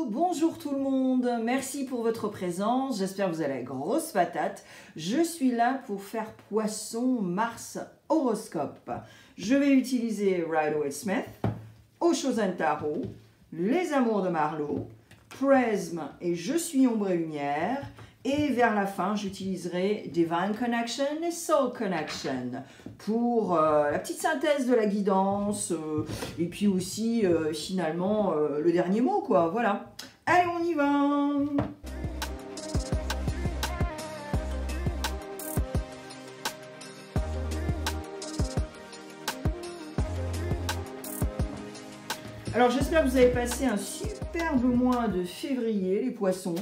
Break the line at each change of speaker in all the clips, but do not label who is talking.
Bonjour tout le monde, merci pour votre présence, j'espère que vous avez la grosse patate. Je suis là pour faire Poisson Mars horoscope. Je vais utiliser Rider-Waite-Smith, Osho-Zen Tarot, Les Amours de Marlowe, Prism et Je suis Ombre et Lumière. Et vers la fin, j'utiliserai Divine Connection et Soul Connection pour la petite synthèse de la guidance et puis aussi finalement le dernier mot, quoi. Voilà. Allez, on y va! Alors, j'espère que vous avez passé un superbe mois de février, les poissons.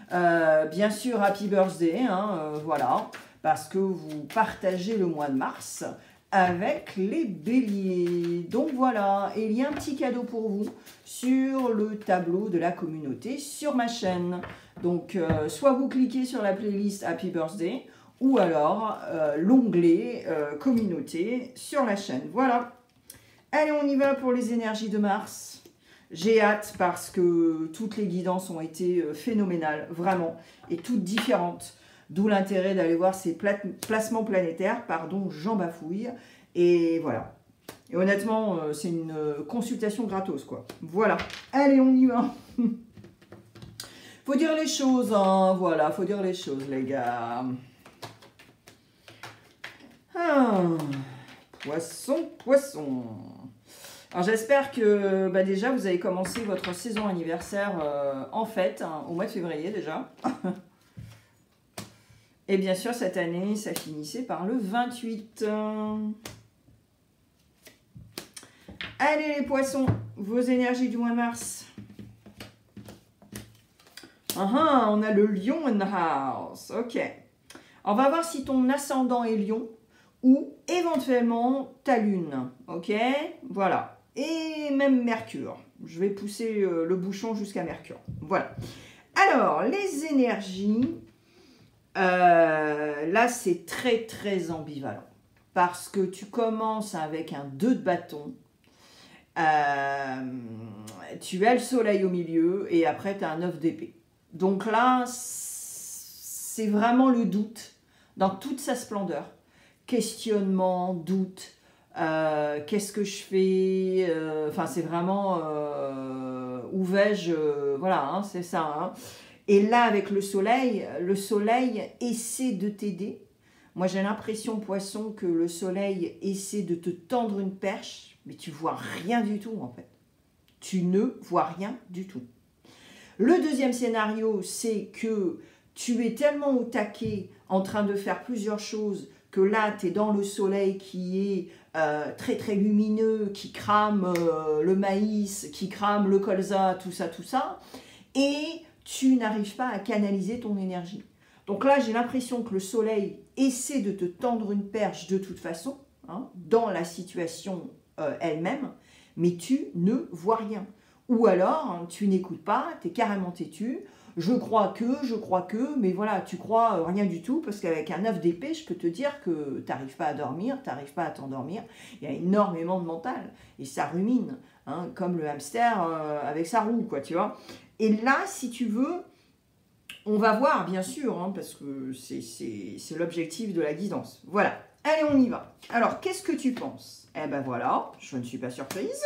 Bien sûr, happy birthday, hein, voilà, parce que vous partagez le mois de mars avec les béliers. Donc voilà, et il y a un petit cadeau pour vous sur le tableau de la communauté sur ma chaîne. Donc, soit vous cliquez sur la playlist Happy Birthday, ou alors l'onglet communauté sur la chaîne. Voilà. Allez, on y va pour les énergies de Mars. J'ai hâte parce que toutes les guidances ont été phénoménales, vraiment, et toutes différentes. D'où l'intérêt d'aller voir ces placements planétaires, pardon, j'en bafouille. Et voilà. Et honnêtement, c'est une consultation gratos, quoi. Voilà. Allez, on y va. Faut dire les choses, hein. Voilà, faut dire les choses, les gars. Ah. Poisson, poisson. Alors j'espère que déjà vous avez commencé votre saison anniversaire en fête, hein, au mois de février déjà. Et bien sûr cette année ça finissait par le 28. Allez les poissons, vos énergies du mois de mars. On a le lion in the house. Ok. On va voir si ton ascendant est lion ou éventuellement ta lune. Ok, voilà. Et même Mercure. Je vais pousser le bouchon jusqu'à Mercure. Voilà. Alors, les énergies, là, c'est très, très ambivalent. Parce que tu commences avec un 2 de bâton. Tu as le soleil au milieu et après, tu as un 9 d'épée. Donc là, c'est vraiment le doute dans toute sa splendeur. Questionnement, doute. Qu'est-ce que je fais, enfin c'est vraiment où vais-je, voilà, hein, c'est ça, hein. Et là avec le soleil essaie de t'aider. Moi j'ai l'impression, poisson, que le soleil essaie de te tendre une perche, mais tu vois rien du tout en fait, tu ne vois rien du tout. Le deuxième scénario, c'est que tu es tellement au taquet en train de faire plusieurs choses que là, tu es dans le soleil qui est très très lumineux, qui crame le maïs, qui crame le colza, tout ça, et tu n'arrives pas à canaliser ton énergie. Donc là, j'ai l'impression que le soleil essaie de te tendre une perche de toute façon, hein, dans la situation elle-même, mais tu ne vois rien. Ou alors, hein, tu n'écoutes pas, tu es carrément têtu. Je crois que, mais voilà, tu crois rien du tout, parce qu'avec un 9 d'épée, je peux te dire que tu n'arrives pas à dormir, tu n'arrives pas à t'endormir. Il y a énormément de mental, et ça rumine, hein, comme le hamster avec sa roue, quoi, tu vois. Et là, si tu veux, on va voir, bien sûr, hein, parce que c'est l'objectif de la guidance. Voilà, allez, on y va. Alors, qu'est-ce que tu penses? Eh ben voilà, je ne suis pas surprise.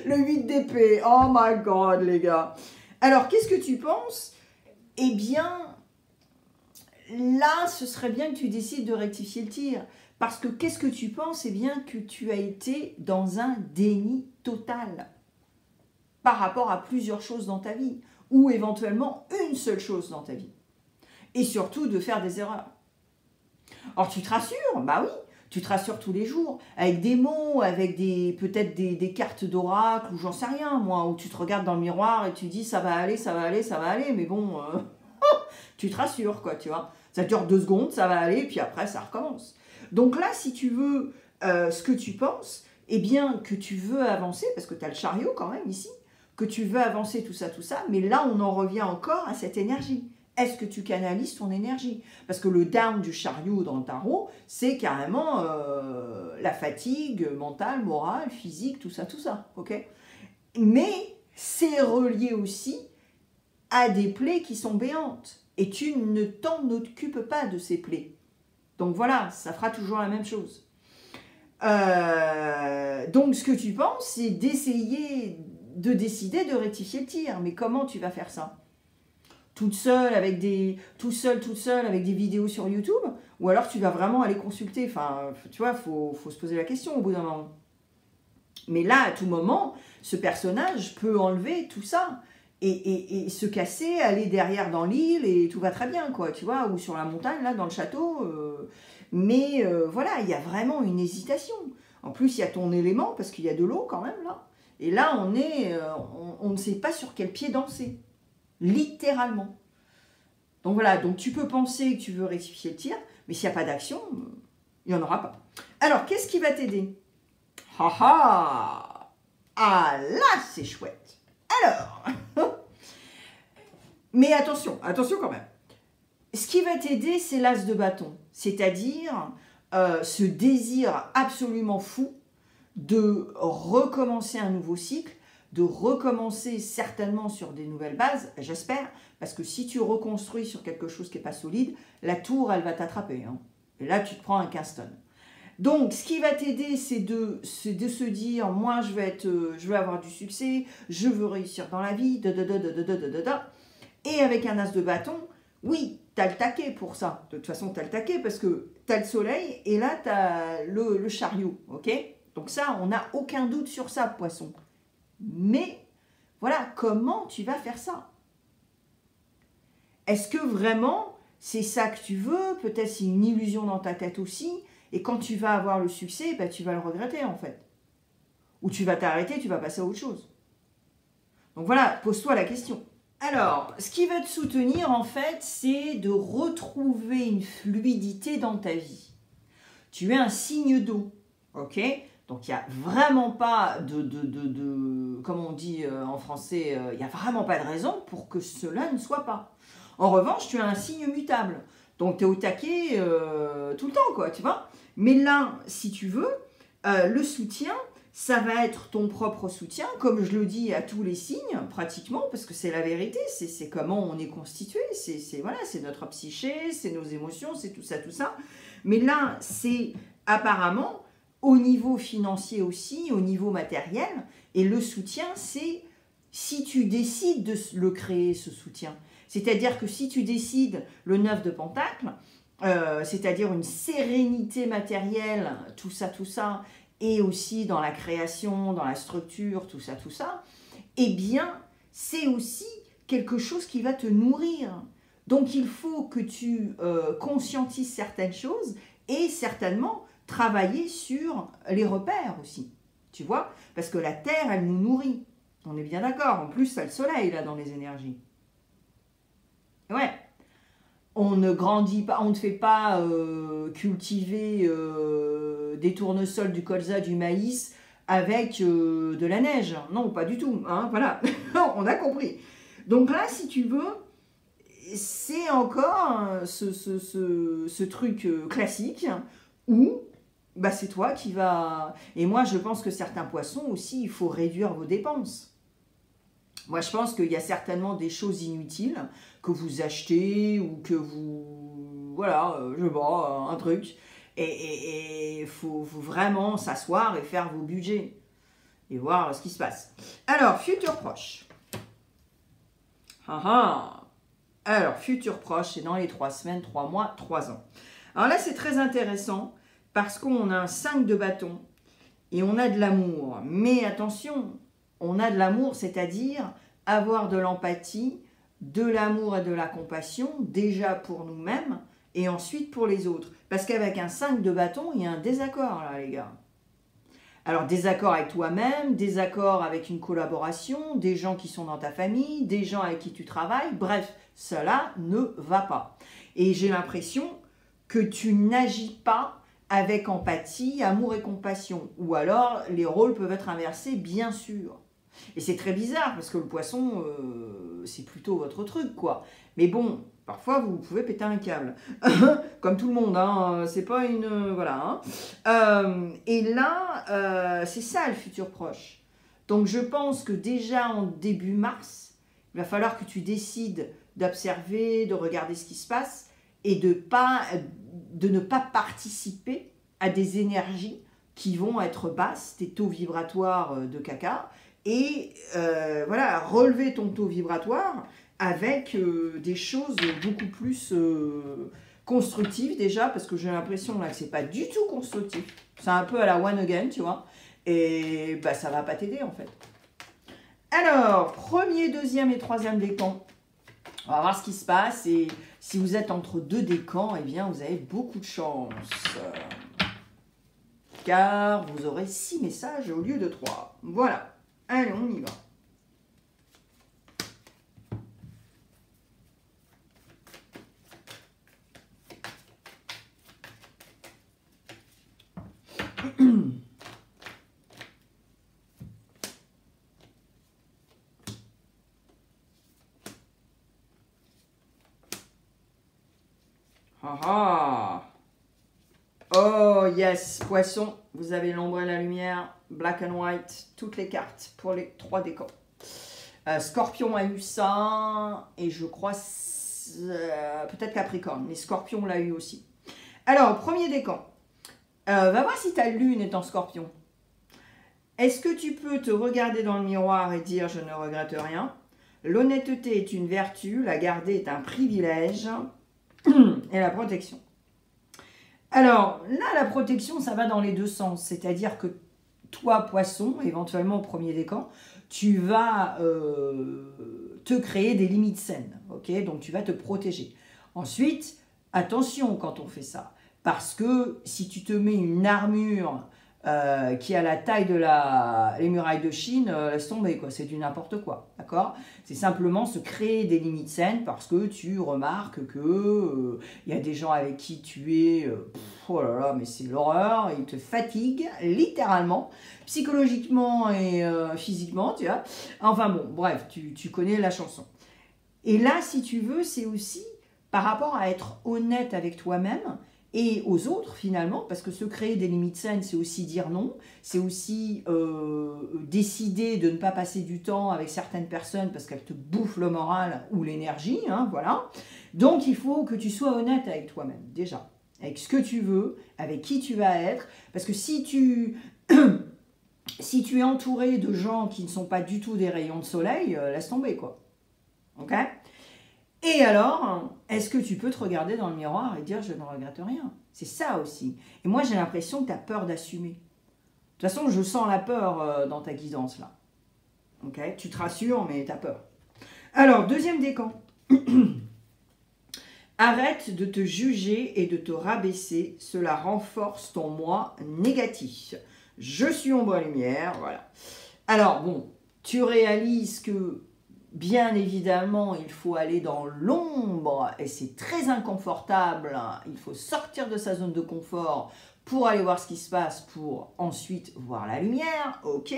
Le 8 d'épée, oh my god, les gars. Alors, qu'est-ce que tu penses? Eh bien, là, ce serait bien que tu décides de rectifier le tir. Parce que qu'est-ce que tu penses? Eh bien, que tu as été dans un déni total par rapport à plusieurs choses dans ta vie. Ou éventuellement une seule chose dans ta vie. Et surtout, de faire des erreurs. Alors, tu te rassures? Bah oui. Tu te rassures tous les jours, avec des mots, avec peut-être des cartes d'oracle, ou j'en sais rien, moi, où tu te regardes dans le miroir et tu dis ça va aller, ça va aller, ça va aller, mais bon, tu te rassures, quoi, tu vois. Ça dure 2 secondes, ça va aller, puis après, ça recommence. Donc là, si tu veux ce que tu penses, eh bien, que tu veux avancer, parce que tu as le chariot quand même ici, que tu veux avancer, tout ça, mais là, on en revient encore à cette énergie. Est-ce que tu canalises ton énergie? Parce que le down du chariot dans le tarot, c'est carrément la fatigue mentale, morale, physique, tout ça, ok? Mais c'est relié aussi à des plaies qui sont béantes. Et tu ne t'en occupes pas de ces plaies. Donc voilà, ça fera toujours la même chose. Donc ce que tu penses, c'est d'essayer de décider de rectifier le tir. Mais comment tu vas faire ça? Toute seule avec toute seule avec des vidéos sur YouTube? Ou alors tu vas vraiment aller consulter? Enfin, tu vois, faut se poser la question au bout d'un moment. Mais là, à tout moment, ce personnage peut enlever tout ça. Et se casser, aller derrière dans l'île et tout va très bien, quoi, tu vois, ou sur la montagne, là, dans le château. Mais voilà, il y a vraiment une hésitation. En plus, il y a ton élément, parce qu'il y a de l'eau quand même, là. Et là, on ne sait pas sur quel pied danser. Littéralement. Donc voilà, donc tu peux penser que tu veux rectifier le tir, mais s'il n'y a pas d'action, il n'y en aura pas. Alors, qu'est-ce qui va t'aider? Ah là, c'est chouette. Alors, mais attention quand même. Ce qui va t'aider, c'est l'as de bâton. C'est-à-dire ce désir absolument fou de recommencer un nouveau cycle, de recommencer certainement sur des nouvelles bases, j'espère, parce que si tu reconstruis sur quelque chose qui n'est pas solide, la tour, elle va t'attraper. Hein. Et là, tu te prends un 15 tonnes. Donc, ce qui va t'aider, c'est de se dire, moi, je vais avoir du succès, je veux réussir dans la vie, et avec un as de bâton, oui, tu as le taquet pour ça. De toute façon, tu as le taquet parce que tu as le soleil et là, tu as le chariot, ok? Donc ça, on n'a aucun doute sur ça, poisson. Mais, voilà, comment tu vas faire ça? Est-ce que vraiment, c'est ça que tu veux? Peut-être c'est une illusion dans ta tête aussi. Et quand tu vas avoir le succès, ben, tu vas le regretter en fait. Ou tu vas t'arrêter, tu vas passer à autre chose. Donc voilà, pose-toi la question. Alors, ce qui va te soutenir en fait, c'est de retrouver une fluidité dans ta vie. Tu es un signe d'eau, ok? Donc il n'y a vraiment pas comme on dit en français, il n'y a vraiment pas de raison pour que cela ne soit pas. En revanche, tu as un signe mutable. Donc tu es au taquet tout le temps, quoi, tu vois. Mais là, si tu veux, le soutien, ça va être ton propre soutien, comme je le dis à tous les signes, pratiquement, parce que c'est la vérité, c'est comment on est constitué, voilà, c'est notre psyché, c'est nos émotions, c'est tout ça, tout ça. Mais là, c'est apparemment au niveau financier aussi, au niveau matériel, et le soutien, c'est si tu décides de le créer, ce soutien. C'est-à-dire que si tu décides le 9 de Pentacle, c'est-à-dire une sérénité matérielle, tout ça, et aussi dans la création, dans la structure, tout ça, eh bien, c'est aussi quelque chose qui va te nourrir. Donc, il faut que tu conscientises certaines choses et certainement travailler sur les repères aussi, tu vois, parce que la Terre, elle nous nourrit. On est bien d'accord. En plus, ça le soleil, là, dans les énergies. Ouais. On ne grandit pas, on ne fait pas cultiver des tournesols, du colza, du maïs avec de la neige. Non, pas du tout. Hein, voilà, on a compris. Donc là, si tu veux, c'est encore ce truc classique où bah, c'est toi qui vas... Et moi, je pense que certains poissons aussi, il faut réduire vos dépenses. Moi, je pense qu'il y a certainement des choses inutiles que vous achetez ou que vous... Voilà, je sais pas, un truc. Et il faut vraiment s'asseoir et faire vos budgets. Et voir ce qui se passe. Alors, futur proche. Alors, futur proche, c'est dans les 3 semaines, 3 mois, 3 ans. Alors là, c'est très intéressant parce qu'on a un 5 de bâton et on a de l'amour. Mais attention, on a de l'amour, c'est-à-dire avoir de l'empathie, de l'amour et de la compassion, déjà pour nous-mêmes et ensuite pour les autres. Parce qu'avec un 5 de bâton, il y a un désaccord là, les gars. Alors, désaccord avec toi-même, désaccord avec une collaboration, des gens qui sont dans ta famille, des gens avec qui tu travailles, bref, cela ne va pas. Et j'ai l'impression que tu n'agis pas avec empathie, amour et compassion. Ou alors, les rôles peuvent être inversés, bien sûr. Et c'est très bizarre, parce que le poisson, c'est plutôt votre truc, quoi. Mais bon, parfois, vous pouvez péter un câble. Comme tout le monde, hein. C'est pas une... voilà. Hein. Et là, c'est ça, le futur proche. Donc je pense que déjà en début mars, il va falloir que tu décides d'observer, de regarder ce qui se passe et de ne pas participer à des énergies qui vont être basses, tes taux vibratoires de caca, et voilà, relever ton taux vibratoire avec des choses beaucoup plus constructives déjà, parce que j'ai l'impression là que c'est pas du tout constructif. C'est un peu à la one again, tu vois, et bah ça va pas t'aider en fait. Alors, premier, deuxième et troisième décan. On va voir ce qui se passe, et si vous êtes entre deux décans, eh bien vous avez beaucoup de chance. Car vous aurez 6 messages au lieu de 3. Voilà. Allez, on y va. Ah ah. Oh yes, poisson, vous avez l'ombre et la lumière, black and white, toutes les cartes pour les 3 décans. Scorpion a eu ça, et je crois peut-être Capricorne, mais Scorpion l'a eu aussi. Alors, premier décan, va voir si ta lune est en Scorpion. Est-ce que tu peux te regarder dans le miroir et dire « je ne regrette rien ». L'honnêteté est une vertu, la garder est un privilège, et la protection. Alors, là, la protection, ça va dans les deux sens. C'est-à-dire que toi, poisson, éventuellement au premier décan, tu vas te créer des limites saines. Ok, donc, tu vas te protéger. Ensuite, attention quand on fait ça. Parce que si tu te mets une armure qui a la taille de les murailles de Chine, laisse tomber, quoi. C'est du n'importe quoi, d'accord? C'est simplement se créer des limites saines parce que tu remarques que y a des gens avec qui tu es, oh là là, mais c'est l'horreur, ils te fatiguent, littéralement, psychologiquement et physiquement, tu vois. Enfin bon, bref, tu connais la chanson. Et là, si tu veux, c'est aussi par rapport à être honnête avec toi-même, et aux autres finalement, parce que se créer des limites saines, c'est aussi dire non, c'est aussi décider de ne pas passer du temps avec certaines personnes parce qu'elles te bouffent le moral ou l'énergie, hein, voilà. Donc il faut que tu sois honnête avec toi-même, déjà, avec ce que tu veux, avec qui tu vas être, parce que si tu es entouré de gens qui ne sont pas du tout des rayons de soleil, laisse tomber, quoi. Ok ? Et alors, est-ce que tu peux te regarder dans le miroir et dire « je ne regrette rien ». C'est ça aussi. Et moi, j'ai l'impression que tu as peur d'assumer. De toute façon, je sens la peur dans ta guidance, là. Ok ? Tu te rassures, mais tu as peur. Alors, deuxième décan. Arrête de te juger et de te rabaisser. Cela renforce ton moi négatif. Je suis ombre et lumière, voilà. Alors, bon, tu réalises que bien évidemment, il faut aller dans l'ombre et c'est très inconfortable. Il faut sortir de sa zone de confort pour aller voir ce qui se passe, pour ensuite voir la lumière, ok.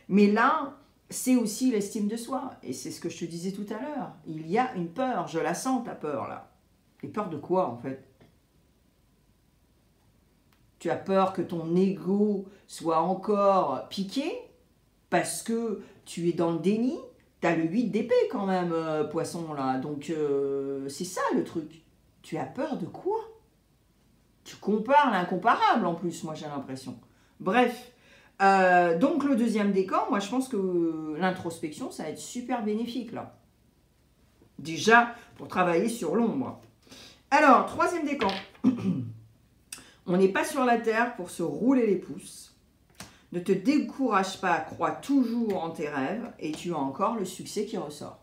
Mais là, c'est aussi l'estime de soi. Et c'est ce que je te disais tout à l'heure. Il y a une peur, je la sens ta peur là. Et peur de quoi en fait? Tu as peur que ton ego soit encore piqué parce que tu es dans le déni. Tu as le 8 d'épée quand même, poisson, là. Donc, c'est ça le truc. Tu as peur de quoi? Tu compares l'incomparable, en plus, moi, j'ai l'impression. Bref. Donc, le deuxième décan, moi, je pense que l'introspection, ça va être super bénéfique, là. Déjà, pour travailler sur l'ombre. Alors, troisième décan. On n'est pas sur la terre pour se rouler les pouces. Ne te décourage pas, crois toujours en tes rêves et tu as encore le succès qui ressort.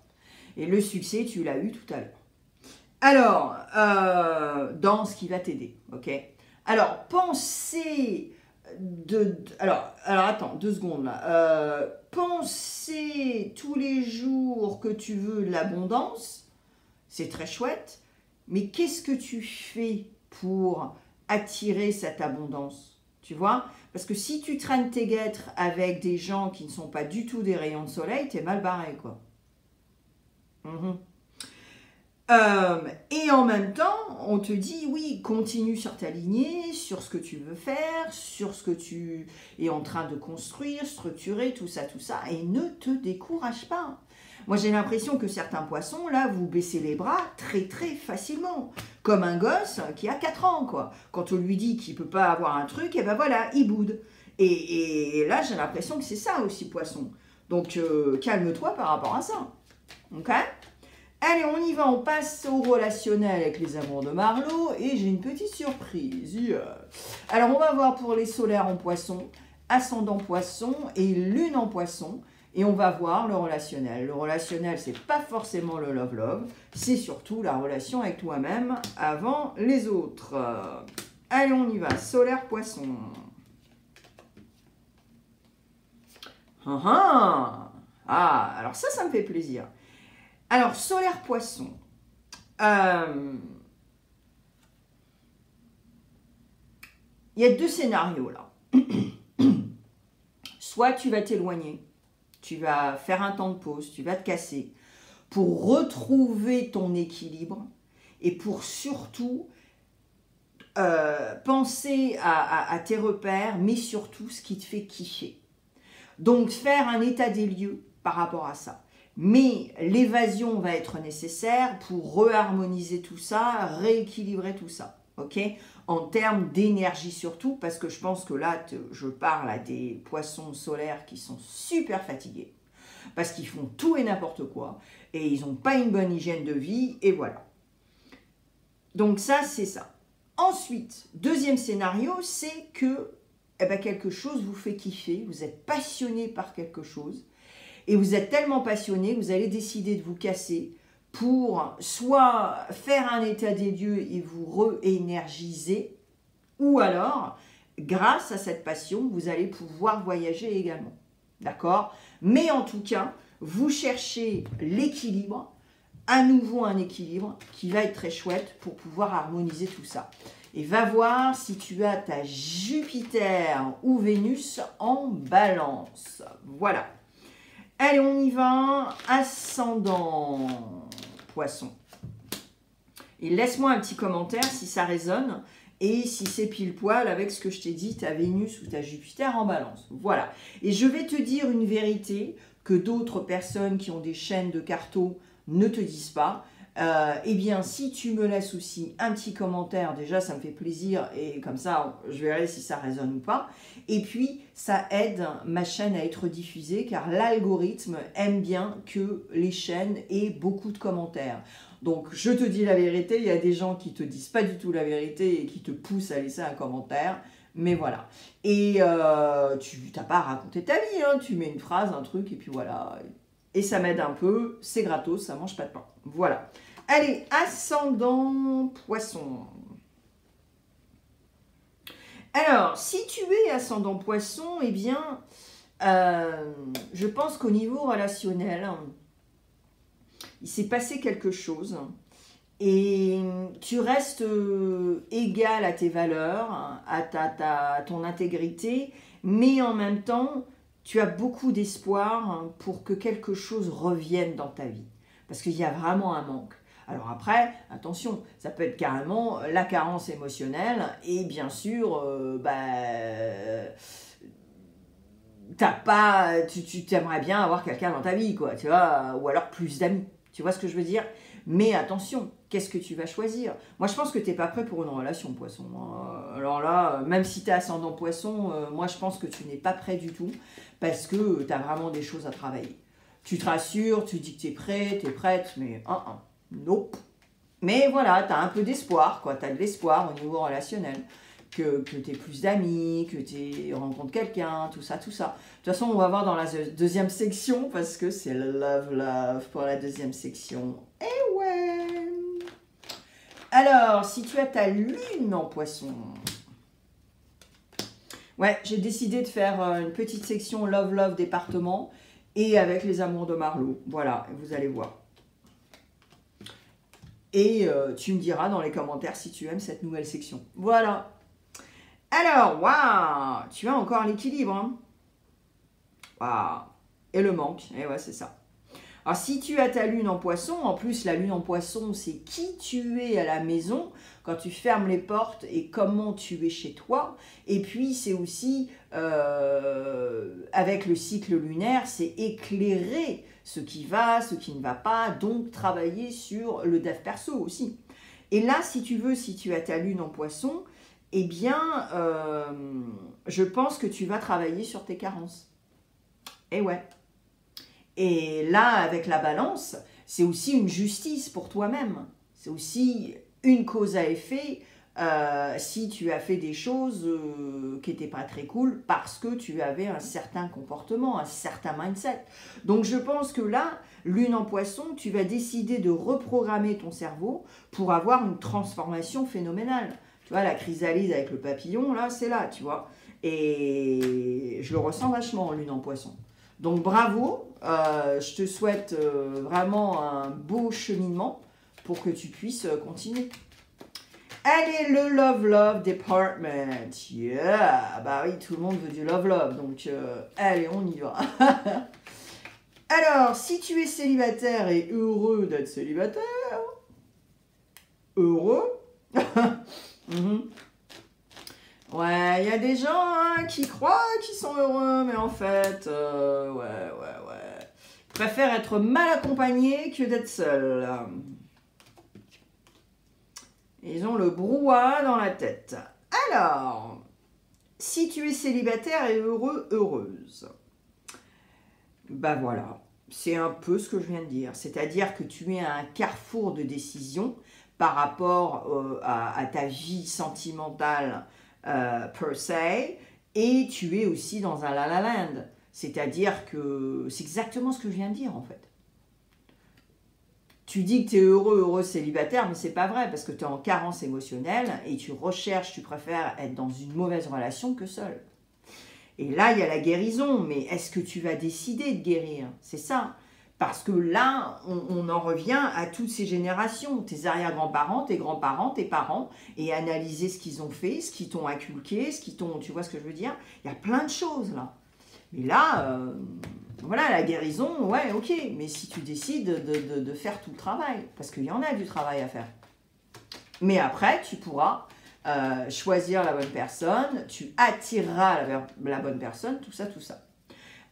Et le succès, tu l'as eu tout à l'heure. Alors, dans ce qui va t'aider, ok? Alors, pensez alors, attends, 2 secondes là. Penser tous les jours que tu veux de l'abondance, c'est très chouette, mais qu'est-ce que tu fais pour attirer cette abondance? Tu vois? Parce que si tu traînes tes guêtres avec des gens qui ne sont pas du tout des rayons de soleil, t'es mal barré, quoi. Et en même temps, on te dit, oui, continue sur ta lignée, sur ce que tu veux faire, sur ce que tu es en train de construire, structurer, tout ça, et ne te décourage pas. Moi, j'ai l'impression que certains poissons, là, vous baissez les bras très, très facilement. Comme un gosse qui a 4 ans, quoi. Quand on lui dit qu'il ne peut pas avoir un truc, et ben voilà, il boude. Et là, j'ai l'impression que c'est ça aussi, poisson. Donc, calme-toi par rapport à ça. Ok ? Allez, on y va, on passe au relationnel avec les amours de Marlo et j'ai une petite surprise. Alors, on va voir pour les solaires en poisson, ascendant poisson et lune en poisson. Et on va voir le relationnel. Le relationnel, c'est pas forcément le love-love, c'est surtout la relation avec toi-même avant les autres. Allez, on y va, solaire poisson. Ah, alors ça me fait plaisir. Alors, solaire poisson. Il y a 2 scénarios là. Soit tu vas t'éloigner, tu vas faire un temps de pause, tu vas te casser pour retrouver ton équilibre et pour surtout penser à tes repères, mais surtout ce qui te fait kiffer. Donc, faire un état des lieux par rapport à ça. Mais l'évasion va être nécessaire pour reharmoniser tout ça, rééquilibrer tout ça, ok? En termes d'énergie surtout, parce que je pense que là, je parle à des poissons solaires qui sont super fatigués, parce qu'ils font tout et n'importe quoi, et ils n'ont pas une bonne hygiène de vie, et voilà. Donc ça, c'est ça. Ensuite, deuxième scénario, c'est que quelque chose vous fait kiffer, vous êtes passionné par quelque chose, et vous êtes tellement passionné que vous allez décider de vous casser pour soit faire un état des lieux et vous re-énergiser, ou alors, grâce à cette passion, vous allez pouvoir voyager également. D'accord? Mais en tout cas, vous cherchez l'équilibre, à nouveau un équilibre qui va être très chouette pour pouvoir harmoniser tout ça. Et va voir si tu as ta Jupiter ou Vénus en balance. Voilà. Allez, on y va. Ascendant poisson. Et laisse-moi un petit commentaire si ça résonne et si c'est pile poil avec ce que je t'ai dit, ta Vénus ou ta Jupiter en balance. Voilà. Et je vais te dire une vérité que d'autres personnes qui ont des chaînes de cartos ne te disent pas. Eh bien, si tu me laisses aussi un petit commentaire, déjà ça me fait plaisir et comme ça je verrai si ça résonne ou pas. Et puis ça aide ma chaîne à être diffusée car l'algorithme aime bien que les chaînes aient beaucoup de commentaires. Donc je te dis la vérité, il y a des gens qui te disent pas du tout la vérité et qui te poussent à laisser un commentaire. Mais voilà. Et tu n'as pas à raconter ta vie, hein. Tu mets une phrase, un truc et puis voilà. Et ça m'aide un peu, c'est gratos, ça mange pas de pain. Voilà. Allez, ascendant poisson. Alors, si tu es ascendant poisson, eh bien, je pense qu'au niveau relationnel, il s'est passé quelque chose et tu restes égal à tes valeurs, à ton intégrité, mais en même temps, tu as beaucoup d'espoir pour que quelque chose revienne dans ta vie. Parce qu'il y a vraiment un manque. Alors après, attention, ça peut être carrément la carence émotionnelle et bien sûr, tu t'aimerais bien avoir quelqu'un dans ta vie, quoi, tu vois, ou alors plus d'amis. Tu vois ce que je veux dire? Mais attention, qu'est-ce que tu vas choisir? Moi, je pense que tu n'es pas prêt pour une relation, poisson. Alors là, même si tu es ascendant poisson, moi, je pense que tu n'es pas prêt du tout parce que tu as vraiment des choses à travailler. Tu te rassures, tu dis que tu es prêt, tu es prête, mais nope. Mais voilà, tu as un peu d'espoir, quoi. Tu as de l'espoir au niveau relationnel. Que tu aies plus d'amis, que tu rencontres quelqu'un, tout ça, tout ça. De toute façon, on va voir dans la deuxième section, parce que c'est love pour la deuxième section. Eh ouais! Alors, si tu as ta lune en poisson... Ouais, j'ai décidé de faire une petite section love département, et avec les amours de Marlo. Voilà, vous allez voir. Et tu me diras dans les commentaires si tu aimes cette nouvelle section. Voilà. Alors, waouh, tu as encore l'équilibre. Hein. Waouh. Et le manque. Et ouais, c'est ça. Alors, si tu as ta lune en poisson, en plus, la lune en poisson, c'est qui tu es à la maison, quand tu fermes les portes et comment tu es chez toi. Et puis, c'est aussi, avec le cycle lunaire, c'est éclairer ce qui va, ce qui ne va pas, donc travailler sur le dev perso aussi. Et là, si tu veux, si tu as ta lune en poisson, eh bien, je pense que tu vas travailler sur tes carences. Et ouais. Et là, avec la balance, c'est aussi une justice pour toi-même. C'est aussi une cause à effet si tu as fait des choses qui n'étaient pas très cool parce que tu avais un certain comportement, un certain mindset. Donc je pense que là, lune en poisson, tu vas décider de reprogrammer ton cerveau pour avoir une transformation phénoménale. Tu vois, la chrysalide avec le papillon, là, c'est là, tu vois. Et je le ressens vachement en lune en poisson. Donc bravo, je te souhaite vraiment un beau cheminement pour que tu puisses continuer. Allez, le Love Love Department. Yeah, bah oui, tout le monde veut du Love Love, donc allez, on y va. Alors, si tu es célibataire et heureux d'être célibataire, heureux Ouais, il y a des gens qui croient qu'ils sont heureux, mais en fait, ouais. Ils préfèrent être mal accompagnés que d'être seuls. Ils ont le brouhaha dans la tête. Alors, si tu es célibataire et heureux, heureuse, bah voilà, c'est un peu ce que je viens de dire. C'est-à-dire que tu es à un carrefour de décision par rapport à ta vie sentimentale per se, et tu es aussi dans un la la land. C'est-à-dire que c'est exactement ce que je viens de dire en fait. Tu dis que tu es heureux célibataire, mais c'est pas vrai parce que tu es en carence émotionnelle et tu préfères être dans une mauvaise relation que seul. Et là, il y a la guérison, mais est-ce que tu vas décider de guérir? C'est ça. Parce que là, on en revient à toutes ces générations, tes arrière-grands-parents, tes grands-parents, tes parents, et analyser ce qu'ils ont fait, ce qu'ils t'ont inculqué, ce qu'ils t'ont... Tu vois ce que je veux dire? Il y a plein de choses là. Mais là, voilà, la guérison, ouais, ok. Mais si tu décides de faire tout le travail, parce qu'il y en a du travail à faire. Mais après, tu pourras choisir la bonne personne, tu attireras la bonne personne, tout ça, tout ça.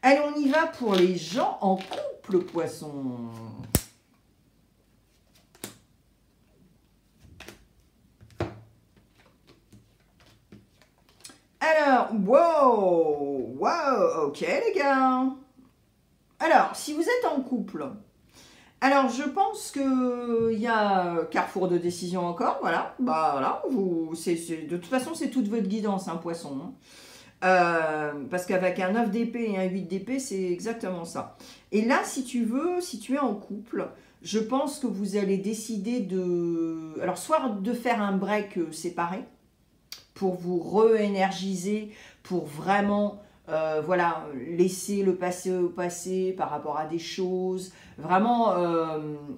Allez, on y va pour les gens en couple, poisson. Alors, wow, ok les gars. Alors, si vous êtes en couple, alors je pense qu'il y a carrefour de décision encore, voilà. Bah voilà, de toute façon c'est toute votre guidance, hein, poisson. Hein. Parce qu'avec un 9 d'épée et un 8 d'épée, c'est exactement ça. Et là, si tu veux, si tu es en couple, je pense que vous allez décider de... Alors, soit de faire un break séparé, pour vous re-énergiser, pour vraiment, voilà, laisser le passé au passé par rapport à des choses, vraiment,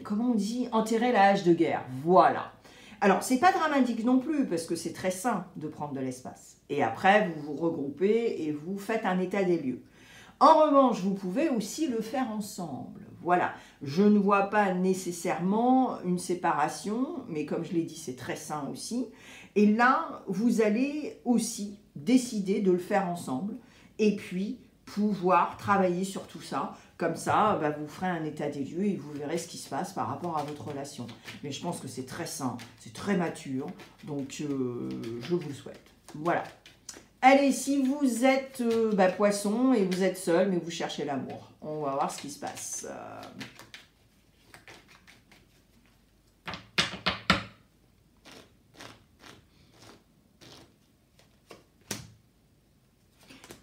comment on dit, enterrer la hache de guerre, voilà. Alors, c'est pas dramatique non plus, parce que c'est très sain de prendre de l'espace. Et après, vous vous regroupez et vous faites un état des lieux. En revanche, vous pouvez aussi le faire ensemble. Voilà, je ne vois pas nécessairement une séparation, mais comme je l'ai dit, c'est très sain aussi. Et là, vous allez aussi décider de le faire ensemble et puis pouvoir travailler sur tout ça. Comme ça, bah, vous ferez un état des lieux et vous verrez ce qui se passe par rapport à votre relation. Mais je pense que c'est très sain, c'est très mature, donc je vous le souhaite. Voilà. Allez, si vous êtes poisson et vous êtes seul, mais vous cherchez l'amour, on va voir ce qui se passe.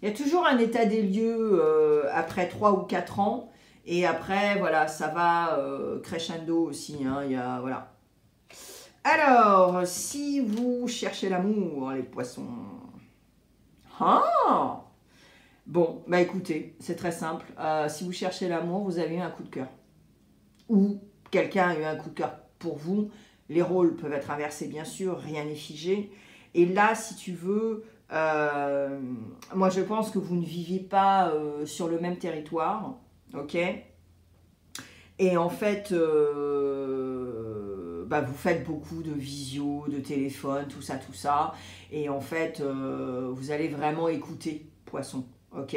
Il y a toujours un état des lieux après 3 ou 4 ans. Et après, voilà, ça va crescendo aussi. Hein, voilà. Alors, si vous cherchez l'amour, les poissons... Ah! Bon, bah écoutez, c'est très simple. Si vous cherchez l'amour, vous avez eu un coup de cœur. Ou quelqu'un a eu un coup de cœur pour vous. Les rôles peuvent être inversés, bien sûr. Rien n'est figé. Et là, si tu veux... moi, je pense que vous ne viviez pas sur le même territoire. Ok? Et en fait, vous faites beaucoup de visio, de téléphone, tout ça, tout ça. Et en fait, vous allez vraiment écouter, Poisson, ok?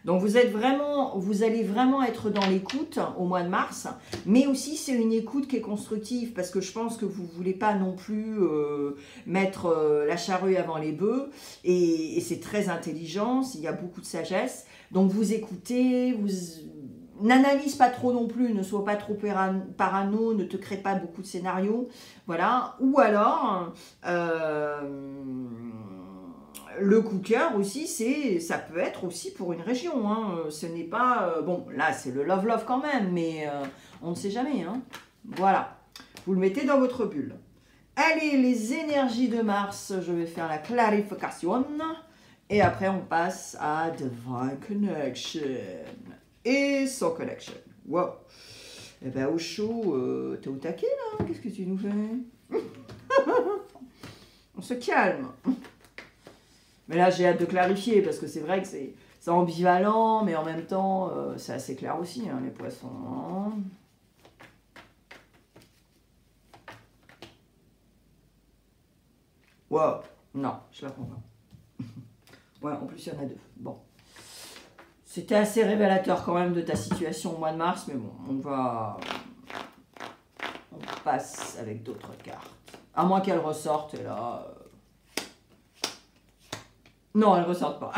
Donc vous allez vraiment être dans l'écoute au mois de mars, mais aussi c'est une écoute qui est constructive, parce que je pense que vous ne voulez pas non plus mettre la charrue avant les bœufs, et c'est très intelligent, il y a beaucoup de sagesse. Donc vous écoutez, vous n'analyse pas trop non plus, ne sois pas trop parano, ne te crée pas beaucoup de scénarios, voilà. Ou alors, le coup de cœur aussi, ça peut être aussi pour une région, hein. Ce n'est pas, bon, là c'est le love quand même, mais on ne sait jamais, hein. Voilà, vous le mettez dans votre bulle. Allez, les énergies de Mars, je vais faire la clarification, et après on passe à Divine Connection. Et Soul Connection. Wow. Eh ben, au chaud, t'es au taquet là? Qu'est-ce que tu nous fais? On se calme. Mais là, j'ai hâte de clarifier parce que c'est vrai que c'est ambivalent, mais en même temps, c'est assez clair aussi, hein, les poissons. Hein. Wow. Non, je la prends pas. Ouais, en plus, il y en a deux. Bon. C'était assez révélateur quand même de ta situation au mois de mars, mais bon, on passe avec d'autres cartes. À moins qu'elles ressortent, et là... Non, elles ressortent pas.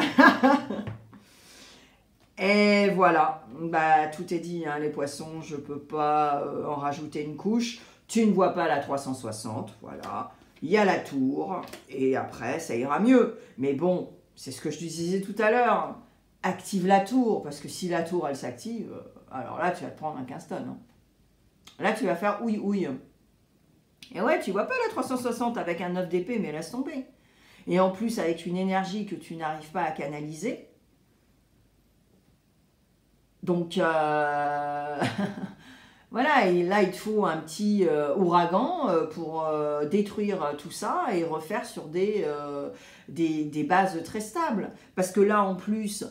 Et voilà, bah, tout est dit, hein, les poissons, je peux pas en rajouter une couche. Tu ne vois pas la 360, voilà. Il y a la tour, et après, ça ira mieux. Mais bon, c'est ce que je te disais tout à l'heure. Active la tour, parce que si la tour, elle s'active, alors là, tu vas te prendre un 15 tonnes. Hein. Là, tu vas faire ouille. Et ouais, tu vois pas la 360 avec un 9 d'épée, mais laisse tomber. Et en plus, avec une énergie que tu n'arrives pas à canaliser. Donc, voilà, et là, il te faut un petit ouragan pour détruire tout ça et refaire sur des bases très stables. Parce que là, en plus...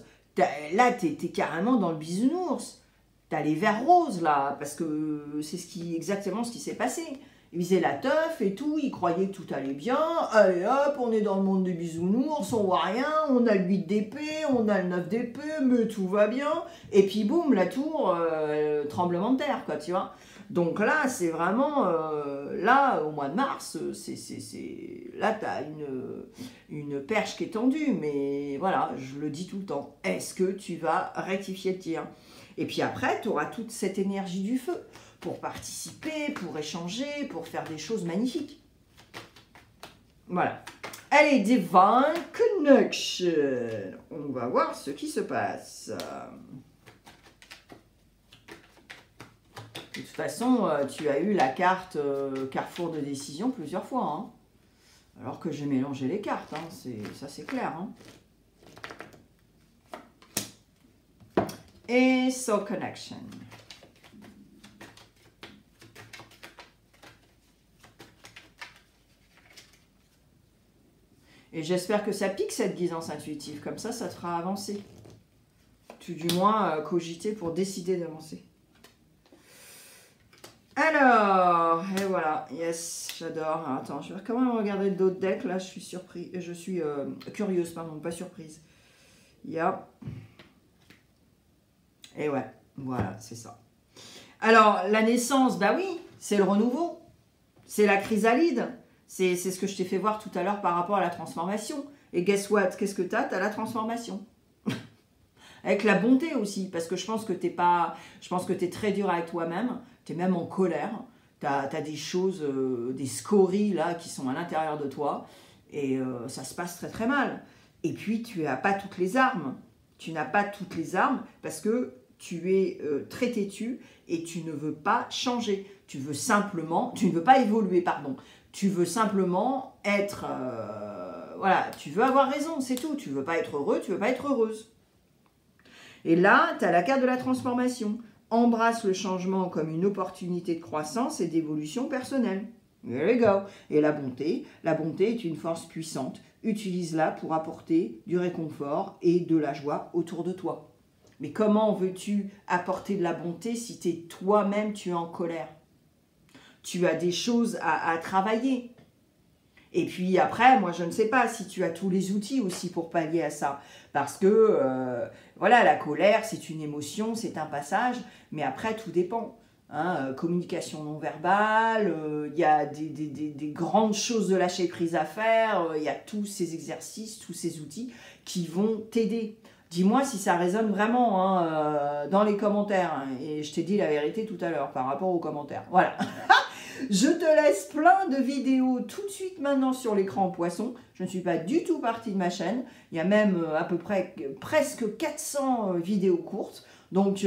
Là, t'es carrément dans le bisounours. T'as les verres roses, là, parce que c'est exactement ce qui s'est passé. Ils faisaient la teuf et tout, ils croyaient que tout allait bien. Allez hop, on est dans le monde des bisounours, on voit rien, on a le 8 d'épée, on a le 9 d'épée, mais tout va bien. Et puis boum, la tour, tremblement de terre, quoi, tu vois. Donc là, c'est vraiment, là, au mois de mars, là, tu as une perche qui est tendue, mais voilà, je le dis tout le temps. Est-ce que tu vas rectifier le tir? Et puis après, tu auras toute cette énergie du feu pour participer, pour échanger, pour faire des choses magnifiques. Voilà. Allez, Divine Connection. On va voir ce qui se passe. De toute façon, tu as eu la carte Carrefour de décision plusieurs fois. Hein. Alors que j'ai mélangé les cartes. Hein. Ça, c'est clair. Hein. Et Soul Connection. Et j'espère que ça pique cette guidance intuitive. Comme ça, ça te fera avancer. Tu du moins cogiter pour décider d'avancer. Alors, et voilà, yes, j'adore. Attends, je vais quand même regarder d'autres decks. Là, je suis surprise, je suis curieuse, pardon, pas surprise. Il y a... Et ouais, voilà, c'est ça. Alors, la naissance, bah oui, c'est le renouveau. C'est la chrysalide. C'est ce que je t'ai fait voir tout à l'heure par rapport à la transformation. Et guess what? Qu'est-ce que t'as? T'as la transformation. Avec la bonté aussi, parce que je pense que t'es pas... Je pense que t'es très dur avec toi-même. Tu es même en colère, tu as des choses, des scories là qui sont à l'intérieur de toi et ça se passe très très mal. Et puis tu n'as pas toutes les armes, parce que tu es très têtu et tu ne veux pas changer. Tu ne veux pas évoluer, pardon. Tu veux simplement être, voilà, tu veux avoir raison, c'est tout. Tu ne veux pas être heureux, tu ne veux pas être heureuse. Et là, tu as la carte de la transformation. Embrasse le changement comme une opportunité de croissance et d'évolution personnelle. There you go. Et la bonté est une force puissante. Utilise-la pour apporter du réconfort et de la joie autour de toi. Mais comment veux-tu apporter de la bonté si toi-même tu es en colère? Tu as des choses à travailler. Et puis après, moi je ne sais pas si tu as tous les outils aussi pour pallier à ça. Parce que, voilà, la colère, c'est une émotion, c'est un passage, mais après tout dépend. Hein, communication non verbale, il y a des grandes choses de lâcher prise à faire, il y a tous ces exercices, tous ces outils qui vont t'aider. Dis-moi si ça résonne vraiment hein, dans les commentaires. Hein, et je t'ai dit la vérité tout à l'heure par rapport aux commentaires. Voilà. Je te laisse plein de vidéos tout de suite maintenant sur l'écran poisson. Je ne suis pas du tout partie de ma chaîne. Il y a même à peu près presque 400 vidéos courtes. Donc,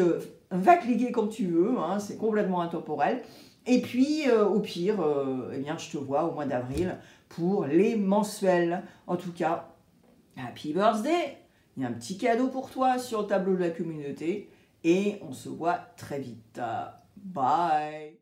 va cliquer quand tu veux. Hein, c'est complètement intemporel. Et puis, au pire, eh bien, je te vois au mois d'avril pour les mensuels. En tout cas, happy birthday! Il y a un petit cadeau pour toi sur le tableau de la communauté. Et on se voit très vite. Bye!